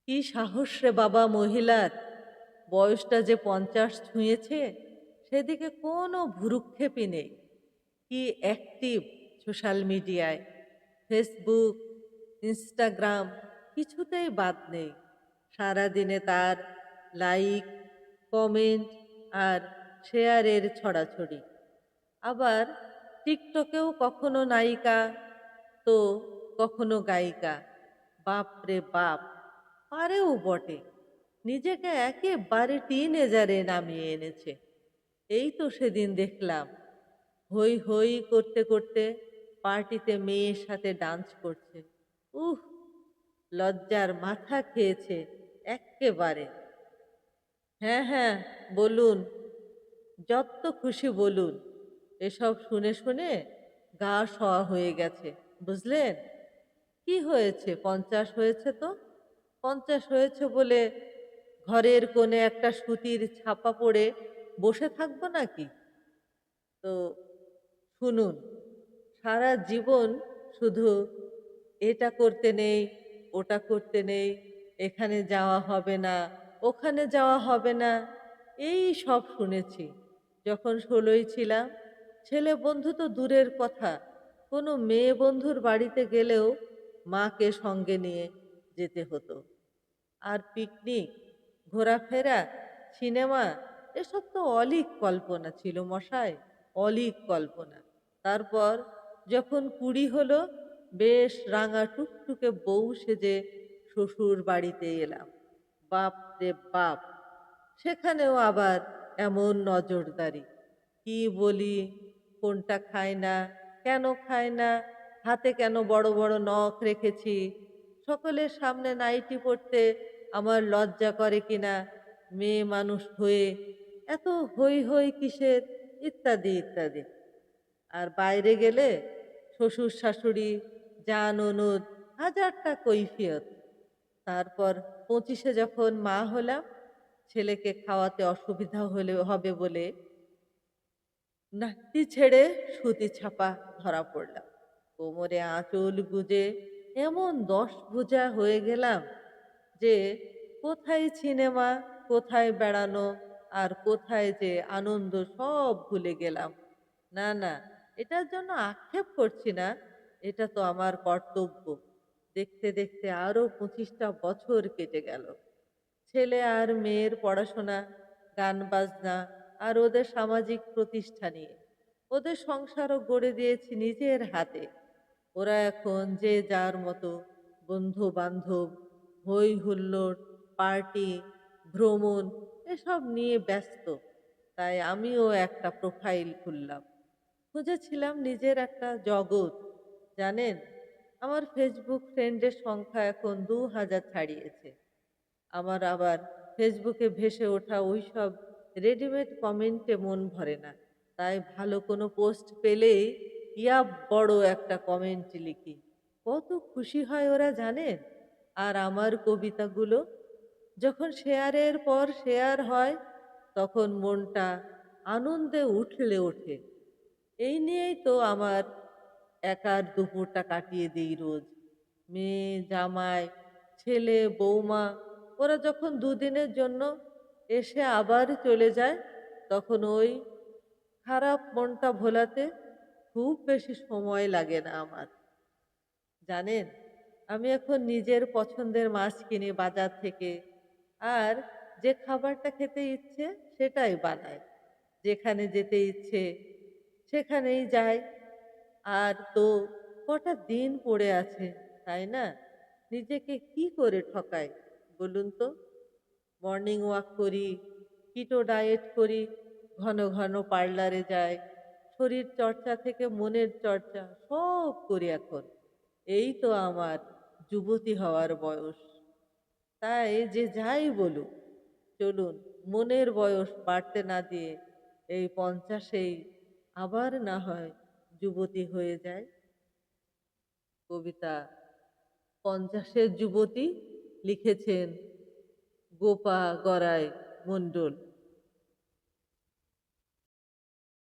কি সাহস রে বাবা মহিলার! বয়সটা যে ৫০ ছুঁয়েছে, সেদিকে কোনো ভ্রূক্ষেপই নেই। কি অ্যাক্টিভ সোশ্যাল মিডিয়ায়। ফেসবুক, ইনস্টাগ্রাম কিছুতেই বাদ নেই। সারাদিনে তার লাইক, কমেন্ট আর শেয়ারের ছড়াছড়ি। আবার টিকটকেও কখনো নায়িকা তো কখনো গায়িকা। বাপ রে বাপ! পারেও বটে। নিজেকে একেবারে টিনেজারে নামিয়ে এনেছে। এই তো সেদিন দেখলাম হৈ হৈ করতে করতে পার্টিতে মেয়ের সাথে ডান্স করছে। উহ, লজ্জার মাথা খেয়েছে এক্কেবারে। হ্যাঁ হ্যাঁ, বলুন, যত খুশি বলুন। এসব শুনে শুনে গা সওয়া হয়ে গেছে, বুঝলেন? কি হয়েছে, ৫০ হয়েছে তো? ৫০ হয়েছে বলে ঘরের কোণে একটা সুতির ছাপা পড়ে বসে থাকবো নাকি? তো শুনুন, সারা জীবন শুধু এটা করতে নেই, ওটা করতে নেই, এখানে যাওয়া হবে না, ওখানে যাওয়া হবে না, এই সব শুনেছি। যখন ১৬ই ছিলাম, ছেলে বন্ধু তো দূরের কথা, কোনো মেয়ে বন্ধুর বাড়িতে গেলেও মাকে সঙ্গে নিয়ে যেতে হতো। আর পিকনিক, ঘোরাফেরা, সিনেমা এসব তো অলীক কল্পনা ছিল মশাই, অলীক কল্পনা। তারপর যখন ২০ হলো, বেশ রাঙা টুকটুকে বউ সেজে শ্বশুর বাড়িতে এলাম। বাপ রে বাপ! সেখানেও আবার এমন নজরদারি। কি বলি, কোনটা খায় না, কেন খায় না, হাতে কেন বড় বড় নখ রেখেছি, সকলের সামনে নাইটি পরতে আমার লজ্জা করে কিনা, মেয়ে মানুষ হয়ে এত হৈ হৈ কিসের, ইত্যাদি ইত্যাদি। আর বাইরে গেলে শ্বশুর শাশুড়ি, জা ননদ, হাজারটা কৈফিয়ত। তারপর ২৫-এ যখন মা হলাম, ছেলেকে খাওয়াতে অসুবিধা হলে হবে বলে নাকটি ছেড়ে সুতি ছাপা ধরা পড়লাম। কোমরে আঁচল গুজে এমন ১০ ভুজা হয়ে গেলাম যে কোথায় সিনেমা, কোথায় বেড়ানো, আর কোথায় যে আনন্দ সব ভুলে গেলাম। না না, এটার জন্য আক্ষেপ করছি না, এটা তো আমার কর্তব্য। দেখতে দেখতে আরো ২৫টা বছর কেটে গেল। ছেলে আর মেয়ের পড়াশোনা, গান বাজনা আর ওদের সামাজিক প্রতিষ্ঠা নিয়ে। ওদের সংসারও গড়ে দিয়েছি নিজের হাতে। ওরা এখন যে যার মতো বন্ধু বান্ধব, হই হুল্লোড়, পার্টি, ভ্রমণ এসব নিয়ে ব্যস্ত। তাই আমিও একটা প্রোফাইল খুললাম। খুঁজেছিলাম নিজের একটা জগৎ। জানেন, আমার ফেসবুক ফ্রেন্ডের সংখ্যা এখন ২,০০০ ছাড়িয়েছে। আমার আবার ফেসবুকে ভেসে ওঠা ওইসব রেডিমেড কমেন্টে মন ভরে না। তাই ভালো কোনো পোস্ট পেলেই ইয়া বড় একটা কমেন্ট লিখি। কত খুশি হয় ওরা জানেন? আর আমার কবিতাগুলো যখন শেয়ারের পর শেয়ার হয়, তখন মনটা আনন্দে উঠলে ওঠে। এই নিয়েই তো আমার একার দুপুরটা কাটিয়ে দেই রোজ। মেয়ে, জামাই, ছেলে, বৌমা ওরা যখন দুদিনের জন্য এসে আবার চলে যায়, তখন ওই খারাপ মনটা ভোলাতে খুব বেশি সময় লাগে না আমার। জানেন, আমি এখন নিজের পছন্দের মাছ কিনি বাজার থেকে, আর যে খাবারটা খেতে ইচ্ছে সেটাই বানাই। যেখানে যেতে ইচ্ছে সেখানেই যাই। আর তো কটা দিন পড়ে আছে, তাই না? নিজেকে কি করে ঠকাই বলুন তো? মর্নিং ওয়াক করি, কিটো ডায়েট করি, ঘন ঘন পার্লারে যাই, শরীর চর্চা থেকে মনের চর্চা সব করি এখন। এই তো আমার যুবতী হওয়ার বয়স। তাই যে যাই বলুক, চলুন মনের বয়স বাড়তে না দিয়ে এই ৫০-এই আবার না হয় যুবতী হয়ে যায়। কবিতা ৫০-এর যুবতী, লিখেছেন গোপা গড়াই মণ্ডল।